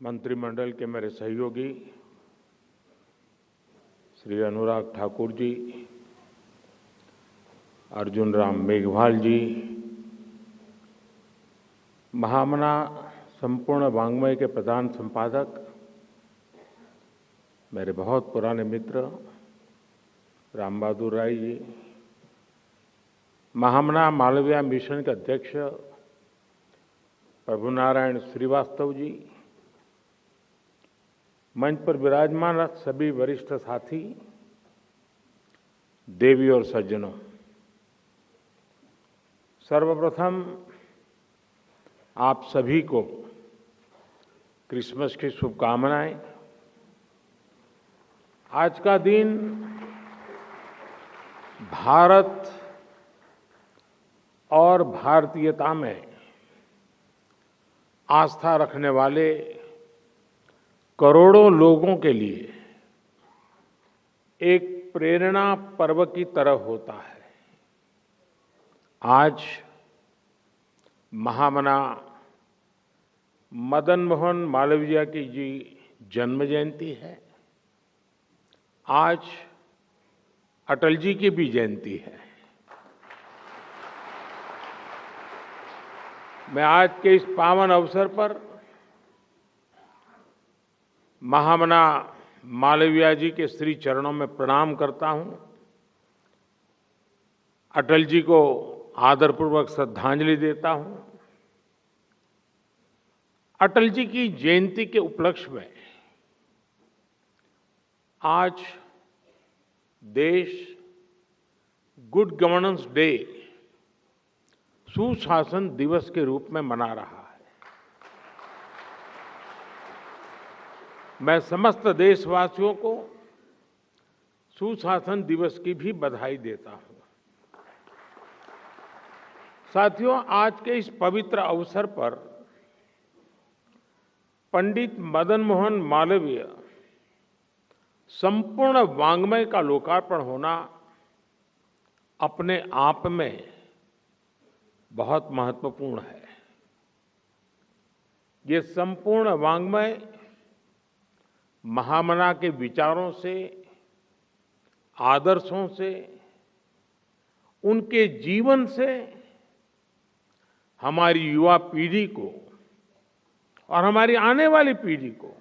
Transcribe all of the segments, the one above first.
मंत्रिमंडल के मेरे सहयोगी श्री अनुराग ठाकुर जी, अर्जुन राम मेघवाल जी, महामना संपूर्ण वाङ्मय के प्रधान संपादक मेरे बहुत पुराने मित्र राम बहादुर राय जी, महामना मालवीय मिशन के अध्यक्ष प्रभुनारायण श्रीवास्तव जी, मंच पर विराजमान सभी वरिष्ठ साथी, देवी और सज्जनों, सर्वप्रथम आप सभी को क्रिसमस की शुभकामनाएं। आज का दिन भारत और भारतीयता में आस्था रखने वाले करोड़ों लोगों के लिए एक प्रेरणा पर्व की तरह होता है। आज महामना मदन मोहन मालवीय की जी जन्म जयंती है। आज अटल जी की भी जयंती है। मैं आज के इस पावन अवसर पर महामना मालवीय जी के श्री चरणों में प्रणाम करता हूं, अटल जी को आदरपूर्वक श्रद्धांजलि देता हूं। अटल जी की जयंती के उपलक्ष्य में आज देश गुड गवर्नेंस डे, सुशासन दिवस के रूप में मना रहा है। मैं समस्त देशवासियों को सुशासन दिवस की भी बधाई देता हूं। साथियों, आज के इस पवित्र अवसर पर पंडित मदन मोहन मालवीय संपूर्ण वाङ्मय का लोकार्पण होना अपने आप में बहुत महत्वपूर्ण है। ये संपूर्ण वाङ्मय महामना के विचारों से, आदर्शों से, उनके जीवन से हमारी युवा पीढ़ी को और हमारी आने वाली पीढ़ी को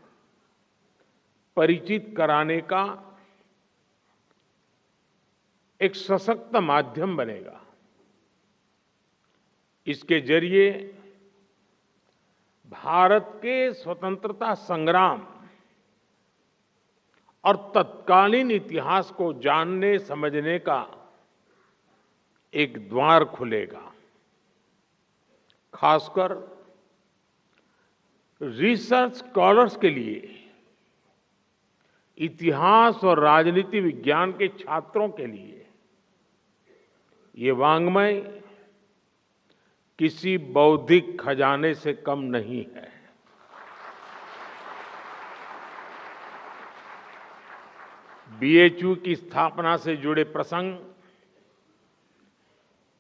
परिचित कराने का एक सशक्त माध्यम बनेगा। इसके जरिए भारत के स्वतंत्रता संग्राम और तत्कालीन इतिहास को जानने समझने का एक द्वार खुलेगा। खासकर रिसर्च स्कॉलर्स के लिए, इतिहास और राजनीति विज्ञान के छात्रों के लिए ये वाङ्मय किसी बौद्धिक खजाने से कम नहीं है। बीएचयू की स्थापना से जुड़े प्रसंग,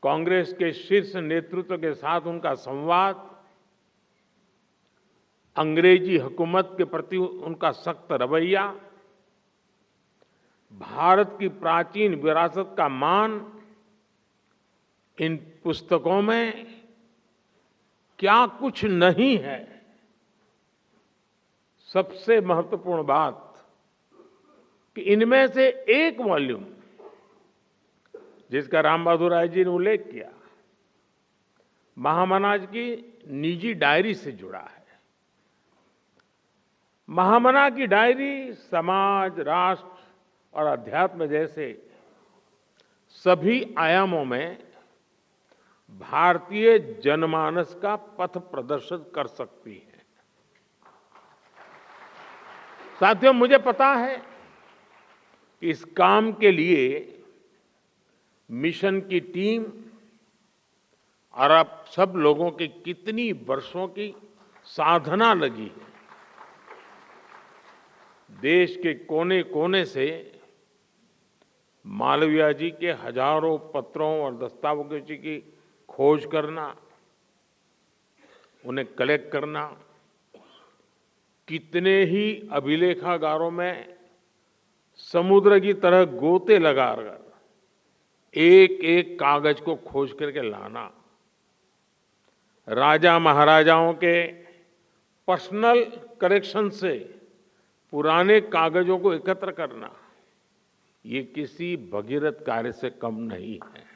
कांग्रेस के शीर्ष नेतृत्व के साथ उनका संवाद, अंग्रेजी हुकूमत के प्रति उनका सख्त रवैया, भारत की प्राचीन विरासत का मान, इन पुस्तकों में क्या कुछ नहीं है। सबसे महत्वपूर्ण बात कि इनमें से एक वॉल्यूम, जिसका राम बहादुर राय जी ने उल्लेख किया, महामना की निजी डायरी से जुड़ा है। महामना की डायरी समाज, राष्ट्र और अध्यात्म जैसे सभी आयामों में भारतीय जनमानस का पथ प्रदर्शित कर सकती है। साथियों, मुझे पता है कि इस काम के लिए मिशन की टीम और आप सब लोगों की कितनी वर्षों की साधना लगी है। देश के कोने कोने से मालवीय जी के हजारों पत्रों और दस्तावेजों की खोज करना, उन्हें कलेक्ट करना, कितने ही अभिलेखागारों में समुद्र की तरह गोते लगाकर एक एक कागज को खोज करके लाना, राजा महाराजाओं के पर्सनल करेक्शन से पुराने कागजों को एकत्र करना, ये किसी भगीरथ कार्य से कम नहीं है।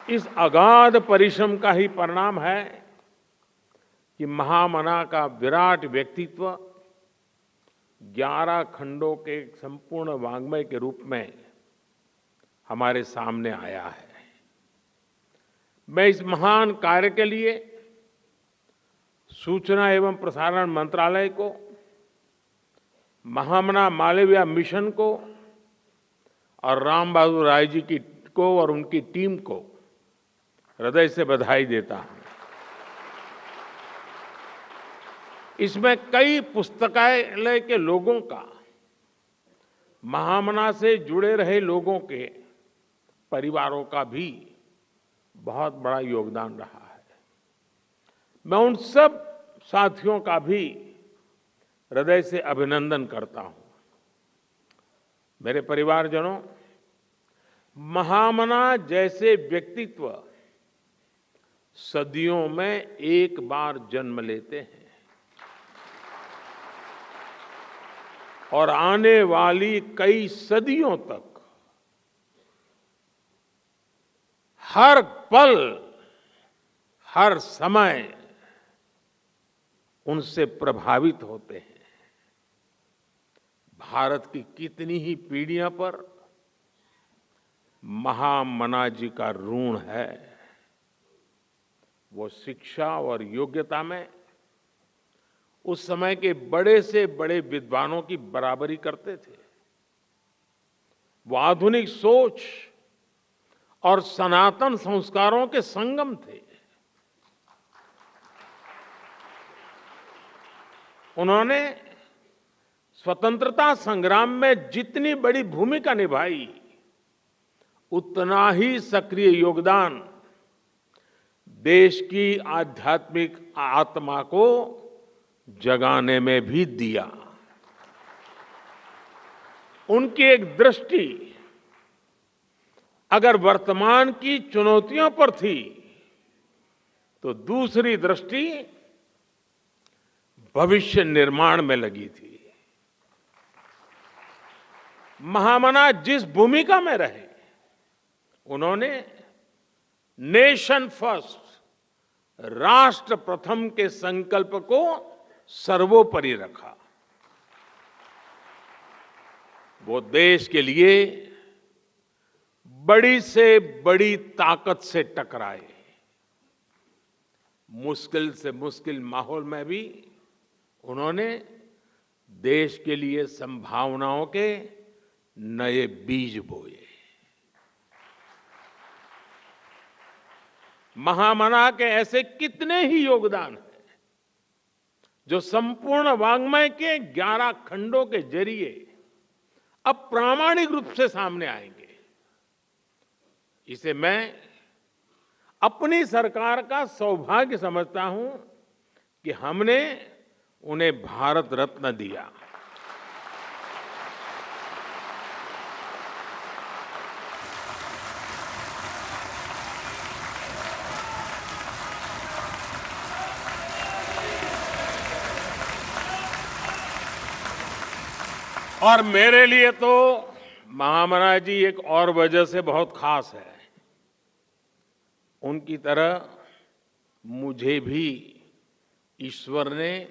इस अगाध परिश्रम का ही परिणाम है कि महामना का विराट व्यक्तित्व 11 खंडों के संपूर्ण वाङ्मय के रूप में हमारे सामने आया है। मैं इस महान कार्य के लिए सूचना एवं प्रसारण मंत्रालय को, महामना मालवीय मिशन को और राम बहादुर राय जी को और उनकी टीम को हृदय से बधाई देता हूं। इसमें कई पुस्तकालय के लोगों का, महामना से जुड़े रहे लोगों के परिवारों का भी बहुत बड़ा योगदान रहा है। मैं उन सब साथियों का भी हृदय से अभिनंदन करता हूं। मेरे परिवारजनों, महामना जैसे व्यक्तित्व सदियों में एक बार जन्म लेते हैं और आने वाली कई सदियों तक हर पल, हर समय उनसे प्रभावित होते हैं। भारत की कितनी ही पीढ़ियों पर महामना जी का ऋण है। वो शिक्षा और योग्यता में उस समय के बड़े से बड़े विद्वानों की बराबरी करते थे। वो आधुनिक सोच और सनातन संस्कारों के संगम थे। उन्होंने स्वतंत्रता संग्राम में जितनी बड़ी भूमिका निभाई, उतना ही सक्रिय योगदान देश की आध्यात्मिक आत्मा को जगाने में भी दिया। उनकी एक दृष्टि अगर वर्तमान की चुनौतियों पर थी, तो दूसरी दृष्टि भविष्य निर्माण में लगी थी। महामना जिस भूमिका में रहे, उन्होंने नेशन फर्स्ट, राष्ट्र प्रथम के संकल्प को सर्वोपरि रखा। वो देश के लिए बड़ी से बड़ी ताकत से टकराए। मुश्किल से मुश्किल माहौल में भी उन्होंने देश के लिए संभावनाओं के नए बीज बोए। महामना के ऐसे कितने ही योगदान हैं जो संपूर्ण वाङ्मय के 11 खंडों के जरिए अब प्रामाणिक रूप से सामने आएंगे। इसे मैं अपनी सरकार का सौभाग्य समझता हूं कि हमने उन्हें भारत रत्न दिया। और मेरे लिए तो महामना जी एक और वजह से बहुत खास है। उनकी तरह मुझे भी ईश्वर ने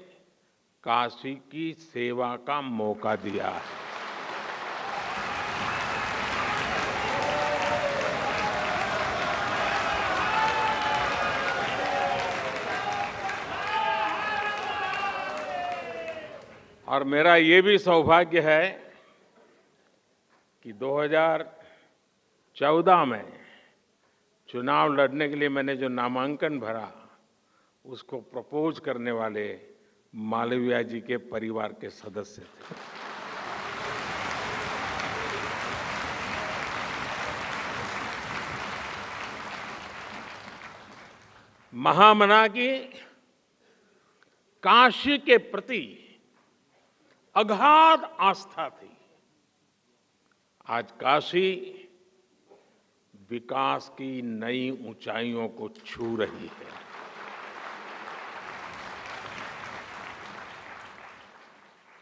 काशी की सेवा का मौका दिया है। और मेरा ये भी सौभाग्य है कि 2014 में चुनाव लड़ने के लिए मैंने जो नामांकन भरा, उसको प्रपोज करने वाले मालवीय जी के परिवार के सदस्य थे। महामना की काशी के प्रति अगाध आस्था थी। आज काशी विकास की नई ऊंचाइयों को छू रही है।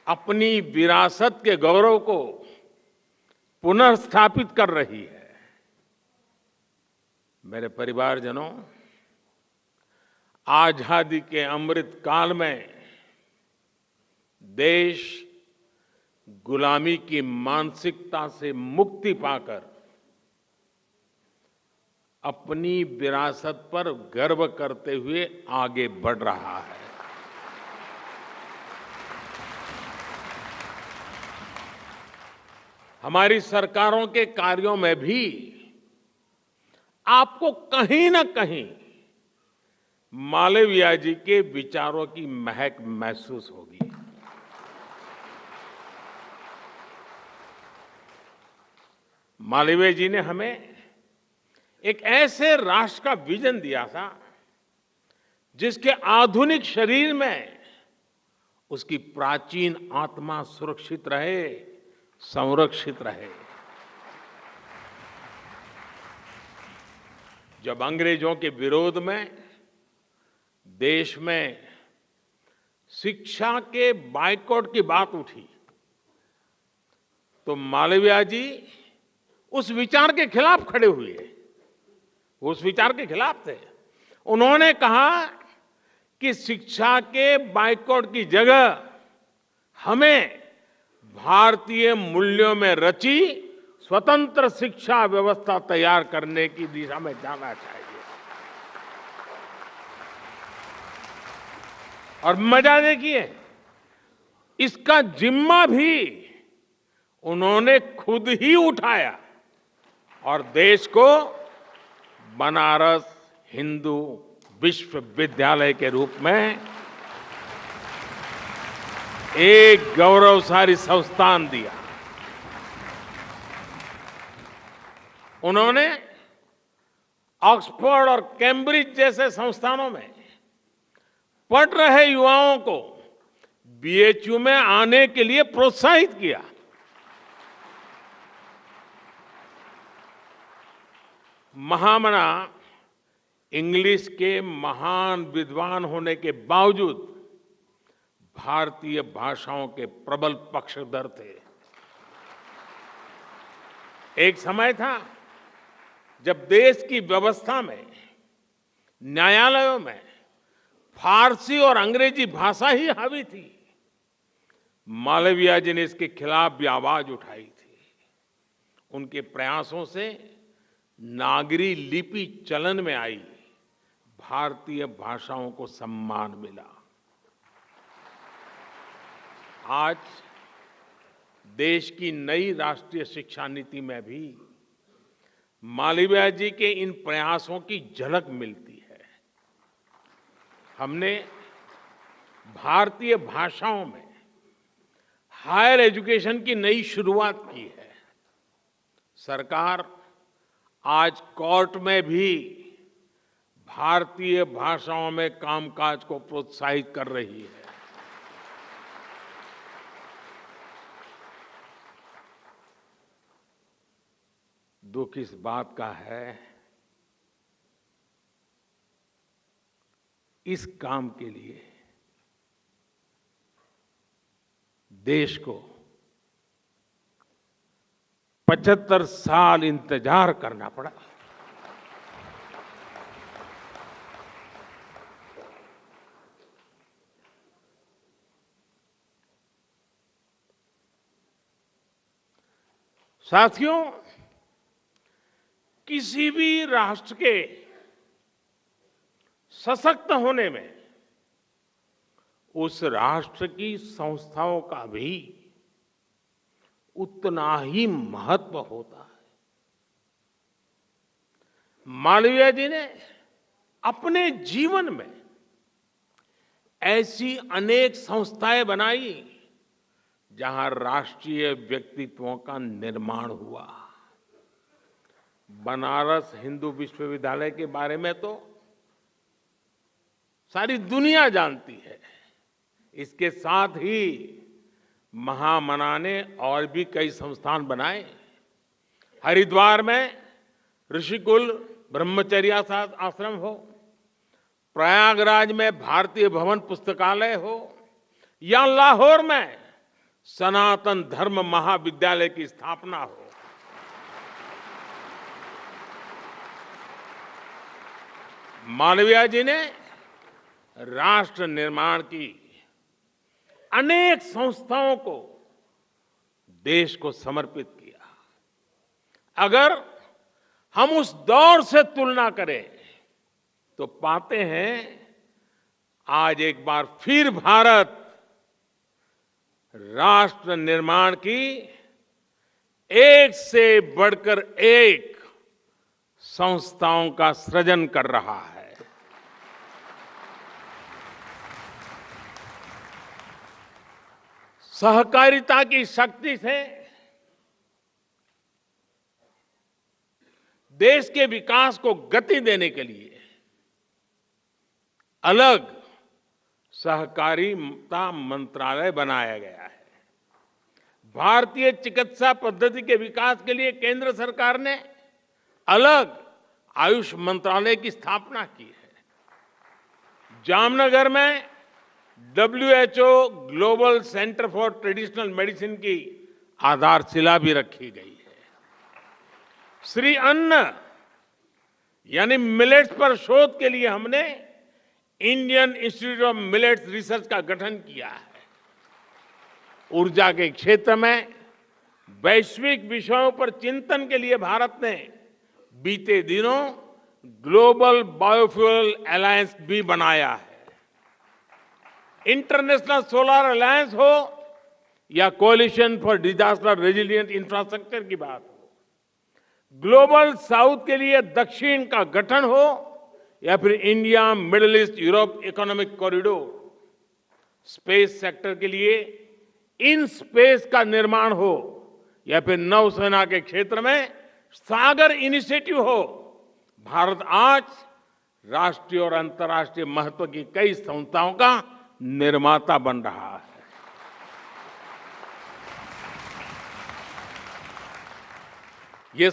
अपनी विरासत के गौरव को पुनर्स्थापित कर रही है। मेरे परिवारजनों, आजादी के अमृत काल में देश गुलामी की मानसिकता से मुक्ति पाकर अपनी विरासत पर गर्व करते हुए आगे बढ़ रहा है। हमारी सरकारों के कार्यों में भी आपको कहीं न कहीं मालवीय जी के विचारों की महक महसूस होगी। मालवीय जी ने हमें एक ऐसे राष्ट्र का विजन दिया था जिसके आधुनिक शरीर में उसकी प्राचीन आत्मा सुरक्षित रहे, संरक्षित रहे। जब अंग्रेजों के विरोध में देश में शिक्षा के बायकॉट की बात उठी तो मालवीय जी उस विचार के खिलाफ खड़े हुए। वो उस विचार के खिलाफ थे। उन्होंने कहा कि शिक्षा के बायकॉट की जगह हमें भारतीय मूल्यों में रची स्वतंत्र शिक्षा व्यवस्था तैयार करने की दिशा में जाना चाहिए। और मजा देखिए, इसका जिम्मा भी उन्होंने खुद ही उठाया और देश को बनारस हिंदू विश्वविद्यालय के रूप में एक गौरवशाली संस्थान दिया। उन्होंने ऑक्सफोर्ड और कैम्ब्रिज जैसे संस्थानों में पढ़ रहे युवाओं को बीएचयू में आने के लिए प्रोत्साहित किया। महामना इंग्लिश के महान विद्वान होने के बावजूद भारतीय भाषाओं के प्रबल पक्षधर थे। एक समय था जब देश की व्यवस्था में, न्यायालयों में फारसी और अंग्रेजी भाषा ही हावी थी। मालवीय जी ने इसके खिलाफ भी आवाज उठाई थी। उनके प्रयासों से नागरी लिपि चलन में आई, भारतीय भाषाओं को सम्मान मिला। आज देश की नई राष्ट्रीय शिक्षा नीति में भी मालवीय जी के इन प्रयासों की झलक मिलती है। हमने भारतीय भाषाओं में हायर एजुकेशन की नई शुरुआत की है। सरकार आज कोर्ट में भी भारतीय भाषाओं में कामकाज को प्रोत्साहित कर रही है। दुख इस बात का है, इस काम के लिए देश को 75 साल इंतजार करना पड़ा। साथियों, किसी भी राष्ट्र के सशक्त होने में उस राष्ट्र की संस्थाओं का भी उतना ही महत्व होता है। मालवीय जी ने अपने जीवन में ऐसी अनेक संस्थाएं बनाई जहां राष्ट्रीय व्यक्तित्वों का निर्माण हुआ। बनारस हिंदू विश्वविद्यालय के बारे में तो सारी दुनिया जानती है। इसके साथ ही महामना ने और भी कई संस्थान बनाए। हरिद्वार में ऋषिकुल ब्रह्मचर्य आश्रम हो, प्रयागराज में भारतीय भवन पुस्तकालय हो, या लाहौर में सनातन धर्म महाविद्यालय की स्थापना हो। मालवीय जी ने राष्ट्र निर्माण की अनेक संस्थाओं को देश को समर्पित किया। अगर हम उस दौर से तुलना करें तो पाते हैं आज एक बार फिर भारत राष्ट्र निर्माण की एक से बढ़कर एक संस्थाओं का सृजन कर रहा है। सहकारिता की शक्ति से देश के विकास को गति देने के लिए अलग सहकारिता मंत्रालय बनाया गया है। भारतीय चिकित्सा पद्धति के विकास के लिए केंद्र सरकार ने अलग आयुष मंत्रालय की स्थापना की है। जामनगर में WHO global centre for traditional medicine की आधारशिला भी रखी गई है। श्री अन्न यानी मिलेट्स पर शोध के लिए हमने Indian institute of millets research का गठन किया है। ऊर्जा के क्षेत्र में वैश्विक विषयों पर चिंतन के लिए भारत ने बीते दिनों ग्लोबल बायोफ्यूल अलायंस भी बनाया है। इंटरनेशनल सोलर अलायंस हो या coalition for disaster resilient infrastructure की बात हो, ग्लोबल साउथ के लिए दक्षिण का गठन हो या फिर India middle east Europe economic corridor, space sector के लिए इन स्पेस का निर्माण हो या फिर नौसेना के क्षेत्र में सागर इनिशिएटिव हो, भारत आज राष्ट्रीय और अंतर्राष्ट्रीय महत्व की कई संस्थाओं का निर्माता बन रहा है। ये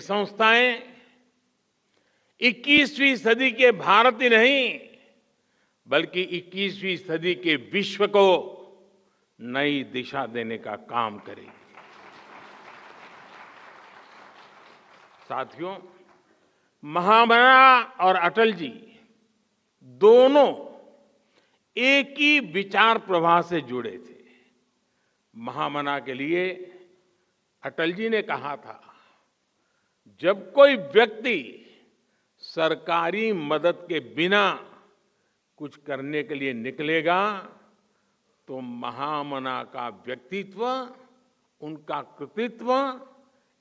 संस्थाएं 21वीं सदी के भारत ही नहीं बल्कि 21वीं सदी के विश्व को नई दिशा देने का काम करेगी। साथियों, महामना और अटल जी दोनों एक ही विचार प्रवाह से जुड़े थे। महामना के लिए अटल जी ने कहा था, जब कोई व्यक्ति सरकारी मदद के बिना कुछ करने के लिए निकलेगा तो महामना का व्यक्तित्व, उनका कृतित्व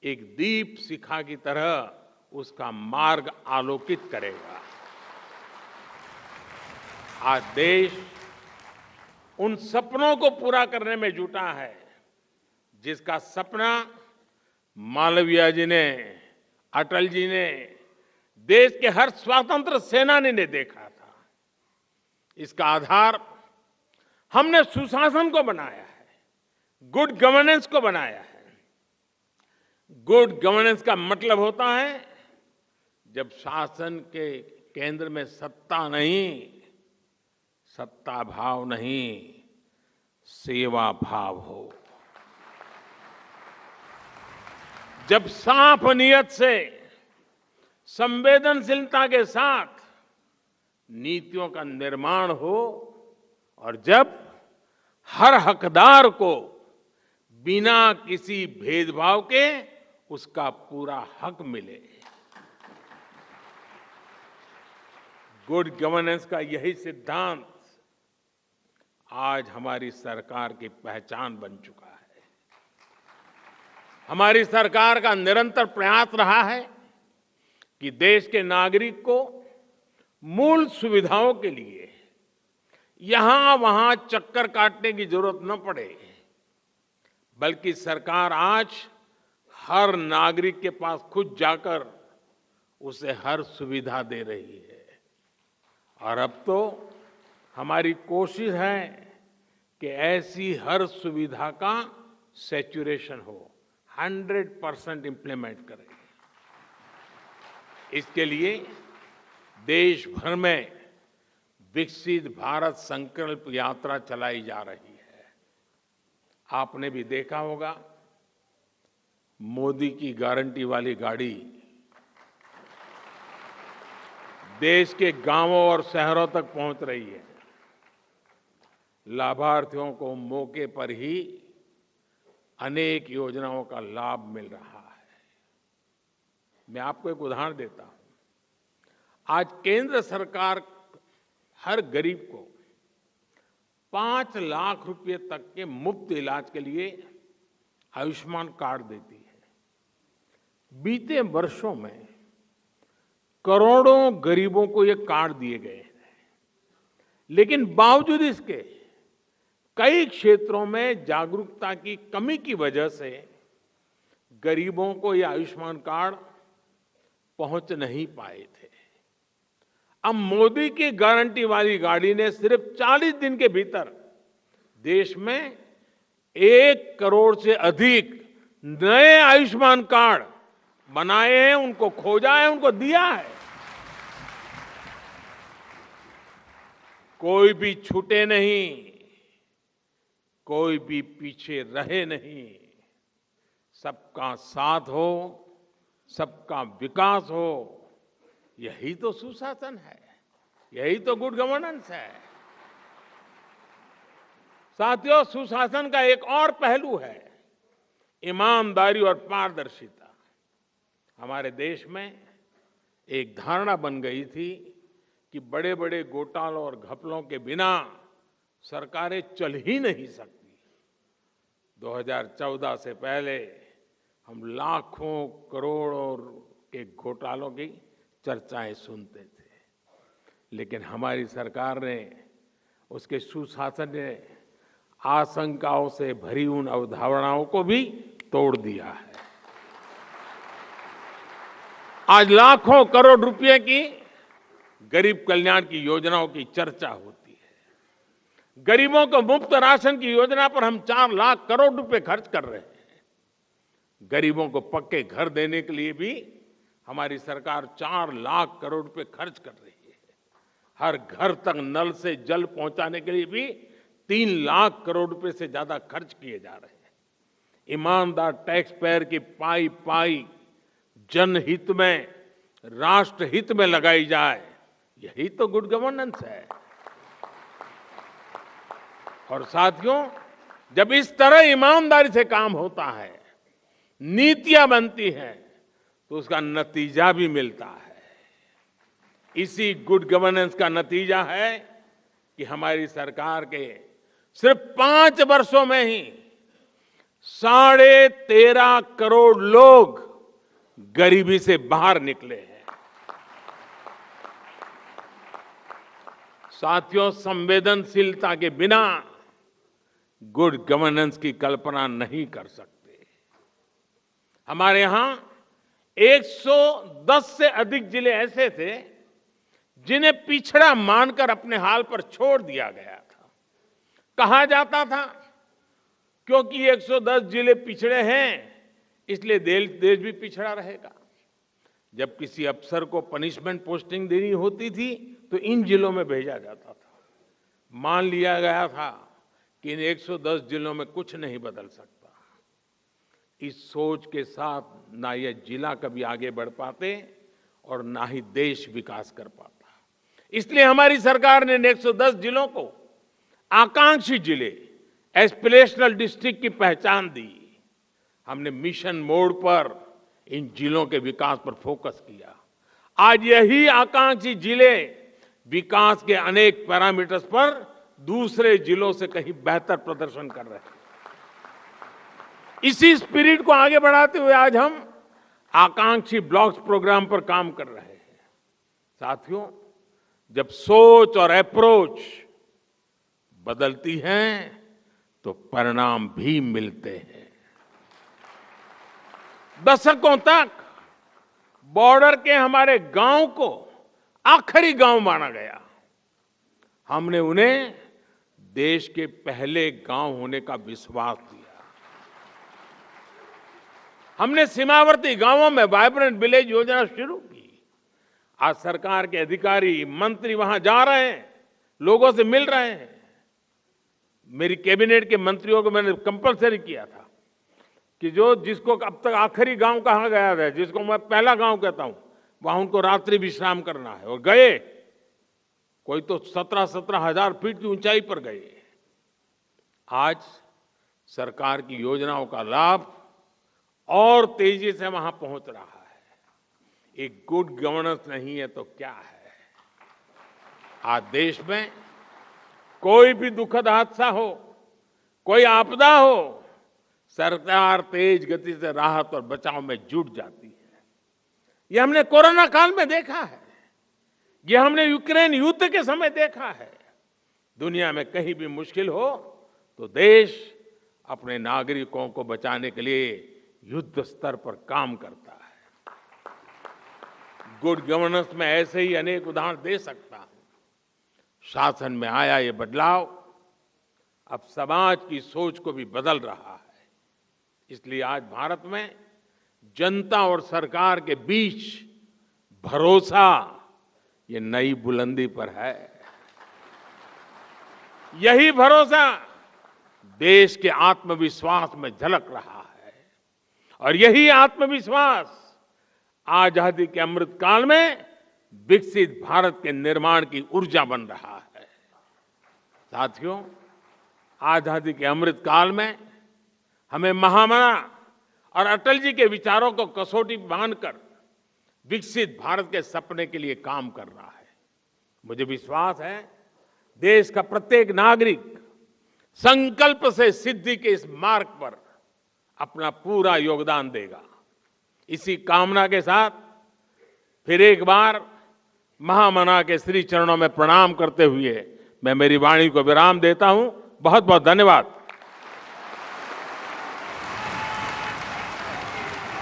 एक दीप शिखा की तरह उसका मार्ग आलोकित करेगा। आज देश उन सपनों को पूरा करने में जुटा है जिसका सपना मालवीय जी ने, अटल जी ने, देश के हर स्वतंत्र सेनानी ने देखा था। इसका आधार हमने सुशासन को बनाया है, गुड गवर्नेंस को बनाया है। गुड गवर्नेंस का मतलब होता है जब शासन के केंद्र में सत्ता नहीं, सत्ता भाव नहीं, सेवा भाव हो। जब साफ नियत से, संवेदनशीलता के साथ नीतियों का निर्माण हो और जब हर हकदार को बिना किसी भेदभाव के उसका पूरा हक मिले। गुड गवर्नेंस का यही सिद्धांत आज हमारी सरकार की पहचान बन चुका है। हमारी सरकार का निरंतर प्रयास रहा है कि देश के नागरिक को मूल सुविधाओं के लिए यहां वहां चक्कर काटने की जरूरत न पड़े, बल्कि सरकार आज हर नागरिक के पास खुद जाकर उसे हर सुविधा दे रही है। और अब तो हमारी कोशिश है कि ऐसी हर सुविधा का सैचुरेशन हो, 100% इम्प्लीमेंट करें। इसके लिए देश भर में विकसित भारत संकल्प यात्रा चलाई जा रही है। आपने भी देखा होगा, मोदी की गारंटी वाली गाड़ी देश के गांवों और शहरों तक पहुंच रही है। लाभार्थियों को मौके पर ही अनेक योजनाओं का लाभ मिल रहा है। मैं आपको एक उदाहरण देता हूं। आज केंद्र सरकार हर गरीब को 5 लाख रुपए तक के मुफ्त इलाज के लिए आयुष्मान कार्ड देती है। बीते वर्षों में करोड़ों गरीबों को ये कार्ड दिए गए हैं, लेकिन बावजूद इसके कई क्षेत्रों में जागरूकता की कमी की वजह से गरीबों को ये आयुष्मान कार्ड पहुंच नहीं पाए थे। अब मोदी की गारंटी वाली गाड़ी ने सिर्फ 40 दिन के भीतर देश में 1 करोड़ से अधिक नए आयुष्मान कार्ड बनाए हैं, उनको खोजा है, उनको दिया है। कोई भी छूटे नहीं, कोई भी पीछे रहे नहीं। सबका साथ हो, सबका विकास हो, यही तो सुशासन है, यही तो गुड गवर्नेंस है। साथियों, सुशासन का एक और पहलू है ईमानदारी और पारदर्शिता। हमारे देश में एक धारणा बन गई थी कि बड़े बड़े घोटालों और घपलों के बिना सरकारें चल ही नहीं सकती। 2014 से पहले हम लाखों करोड़ों के घोटालों की चर्चाएं सुनते थे, लेकिन हमारी सरकार ने उसके सुशासन ने आशंकाओं से भरी उन अवधारणाओं को भी तोड़ दिया है। आज लाखों करोड़ रुपए की गरीब कल्याण की योजनाओं की चर्चा होती है। गरीबों को मुफ्त राशन की योजना पर हम 4 लाख करोड़ रुपए खर्च कर रहे हैं। गरीबों को पक्के घर देने के लिए भी हमारी सरकार 4 लाख करोड़ रुपए खर्च कर रही है। हर घर तक नल से जल पहुंचाने के लिए भी 3 लाख करोड़ रुपए से ज्यादा खर्च किए जा रहे हैं। ईमानदार टैक्स पेयर की पाई पाई जनहित में, राष्ट्र हित में लगाई जाए, यही तो गुड गवर्नेंस है। और साथियों, जब इस तरह ईमानदारी से काम होता है, नीतियां बनती हैं, तो उसका नतीजा भी मिलता है। इसी गुड गवर्नेंस का नतीजा है कि हमारी सरकार के सिर्फ 5 वर्षों में ही 13.5 करोड़ लोग गरीबी से बाहर निकले हैं। साथियों, संवेदनशीलता के बिना गुड गवर्नेंस की कल्पना नहीं कर सकते। हमारे यहां 110 से अधिक जिले ऐसे थे जिन्हें पिछड़ा मानकर अपने हाल पर छोड़ दिया गया था। कहा जाता था क्योंकि 110 जिले पिछड़े हैं, इसलिए देश भी पिछड़ा रहेगा। जब किसी अफसर को पनिशमेंट पोस्टिंग देनी होती थी तो इन जिलों में भेजा जाता था। मान लिया गया था कि इन 110 जिलों में कुछ नहीं बदल सकता। इस सोच के साथ ना ये जिला कभी आगे बढ़ पाते और ना ही देश विकास कर पाता। इसलिए हमारी सरकार ने 110 जिलों को आकांक्षी जिले, एस्पिरेशनल डिस्ट्रिक्ट की पहचान दी। हमने मिशन मोड पर इन जिलों के विकास पर फोकस किया। आज यही आकांक्षी जिले विकास के अनेक पैरामीटर्स पर दूसरे जिलों से कहीं बेहतर प्रदर्शन कर रहे हैं। इसी स्पिरिट को आगे बढ़ाते हुए आज हम आकांक्षी ब्लॉक्स प्रोग्राम पर काम कर रहे हैं। साथियों, जब सोच और अप्रोच बदलती है तो परिणाम भी मिलते हैं। दशकों तक बॉर्डर के हमारे गांव को आखिरी गांव माना गया। हमने उन्हें देश के पहले गांव होने का विश्वास दिया। हमने सीमावर्ती गांवों में वाइब्रेंट विलेज योजना शुरू की। आज सरकार के अधिकारी, मंत्री वहां जा रहे हैं, लोगों से मिल रहे हैं। मेरी कैबिनेट के मंत्रियों को मैंने कंपलसरी किया था कि जिसको अब तक आखिरी गांव कहा गया था, जिसको मैं पहला गांव कहता हूं, वहां उनको रात्रि विश्राम करना है। और गए, कोई तो 17-17 हजार फीट की ऊंचाई पर गए। आज सरकार की योजनाओं का लाभ और तेजी से वहां पहुंच रहा है। एक गुड गवर्नेंस नहीं है तो क्या है? आज देश में कोई भी दुखद हादसा हो, कोई आपदा हो, सरकार तेज गति से राहत और बचाव में जुट जाती है। ये हमने कोरोना काल में देखा है, ये हमने यूक्रेन युद्ध के समय देखा है। दुनिया में कहीं भी मुश्किल हो तो देश अपने नागरिकों को बचाने के लिए युद्ध स्तर पर काम करता है। गुड गवर्नेंस में ऐसे ही अनेक उदाहरण दे सकता हूं। शासन में आया ये बदलाव अब समाज की सोच को भी बदल रहा है। इसलिए आज भारत में जनता और सरकार के बीच भरोसा ये नई बुलंदी पर है। यही भरोसा देश के आत्मविश्वास में झलक रहा है और यही आत्मविश्वास आजादी के अमृत काल में विकसित भारत के निर्माण की ऊर्जा बन रहा है। साथियों, आजादी के अमृत काल में हमें महामना और अटल जी के विचारों को कसौटी मानकर विकसित भारत के सपने के लिए काम करना है। मुझे विश्वास है देश का प्रत्येक नागरिक संकल्प से सिद्धि के इस मार्ग पर अपना पूरा योगदान देगा। इसी कामना के साथ फिर एक बार महामना के श्री चरणों में प्रणाम करते हुए मैं मेरी वाणी को विराम देता हूं। बहुत बहुत धन्यवाद।